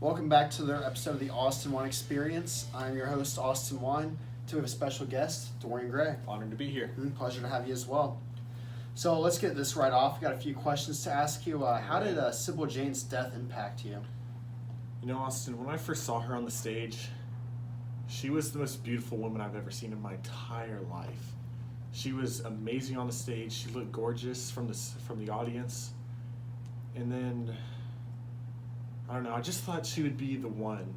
Welcome back to another episode of the Austin Wine Experience. I'm your host, Austin Wine. Today we have a special guest, Dorian Gray. Honored to be here. Pleasure to have you as well. So let's get this right off. We got a few questions to ask you. How did Sybil Jane's death impact you? You know, Austin, when I first saw her on the stage, she was the most beautiful woman I've ever seen in my entire life. She was amazing on the stage. She looked gorgeous from the audience. And then, I don't know, I just thought she would be the one.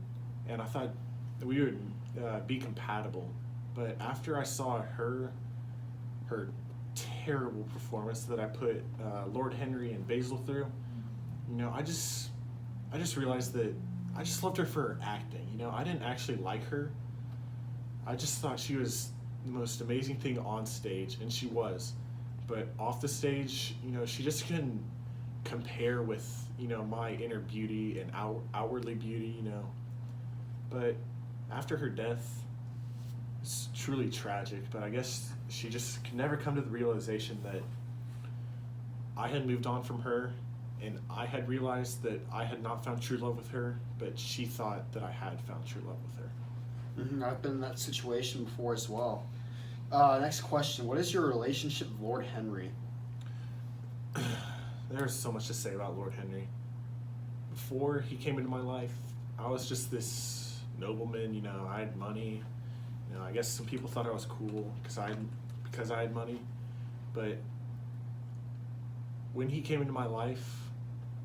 And I thought that we would be compatible. But after I saw her terrible performance that I put Lord Henry and Basil through, you know, I just realized that I just loved her for her acting. You know, I didn't actually like her. I just thought she was the most amazing thing on stage, and she was. But off the stage, you know, she just couldn't compare with, you know, my inner beauty and outwardly beauty, you know. But after her death, it's truly tragic, but I guess she just could never come to the realization that I had moved on from her, and I had realized that I had not found true love with her, but she thought that I had found true love with her. I've been in that situation before as well. Next question. What is your relationship with Lord Henry? There's so much to say about Lord Henry. Before he came into my life, I was just this nobleman, you know, I had money. You know, I guess some people thought I was cool because I had money. But when he came into my life,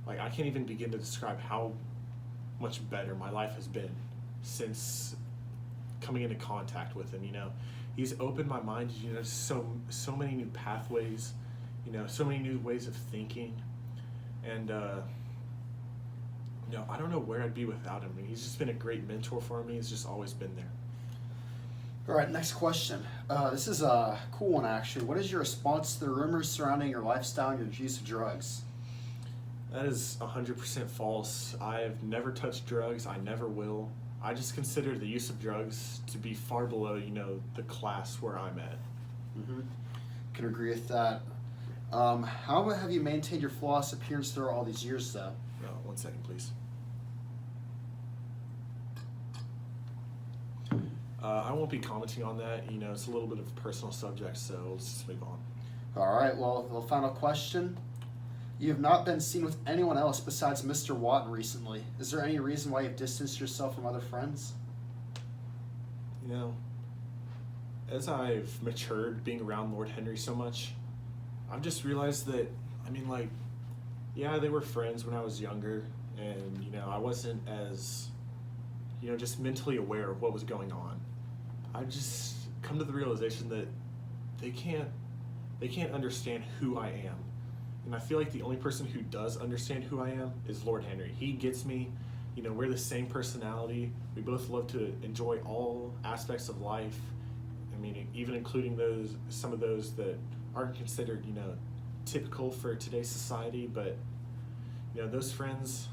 like, I can't even begin to describe how much better my life has been since coming into contact with him. You know, he's opened my mind, you know, so many new pathways, you know, so many new ways of thinking. And you know, I don't know where I'd be without him. He's just been a great mentor for me. He's just always been there. All right, next question. This is a cool one, actually. What is your response to the rumors surrounding your lifestyle and your use of drugs? That is 100% false. I've never touched drugs. I never will. I just consider the use of drugs to be far below, you know, the class where I'm at. Can agree with that. How have you maintained your flawless appearance through all these years, though? 1 second, please. I won't be commenting on that. You know, it's a little bit of a personal subject, so let's just move on. All right, well, the final question. You have not been seen with anyone else besides Mr. Watton recently. Is there any reason why you've distanced yourself from other friends? You know, as I've matured being around Lord Henry so much, I've just realized that, I mean, like, yeah, they were friends when I was younger, and, you know, I wasn't as, you know, just mentally aware of what was going on. I've just come to the realization that they can't understand who I am. And I feel like the only person who does understand who I am is Lord Henry. He gets me. You know, we're the same personality. We both love to enjoy all aspects of life. I mean, even including some of those that aren't considered, you know, typical for today's society. But, you know, those friends,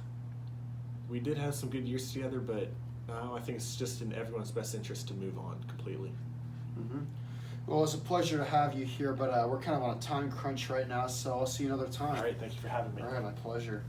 we did have some good years together, but now I think it's just in everyone's best interest to move on completely. Well, it's a pleasure to have you here, but we're kind of on a time crunch right now, so I'll see you another time. All right, thank you for having me. All right, my pleasure.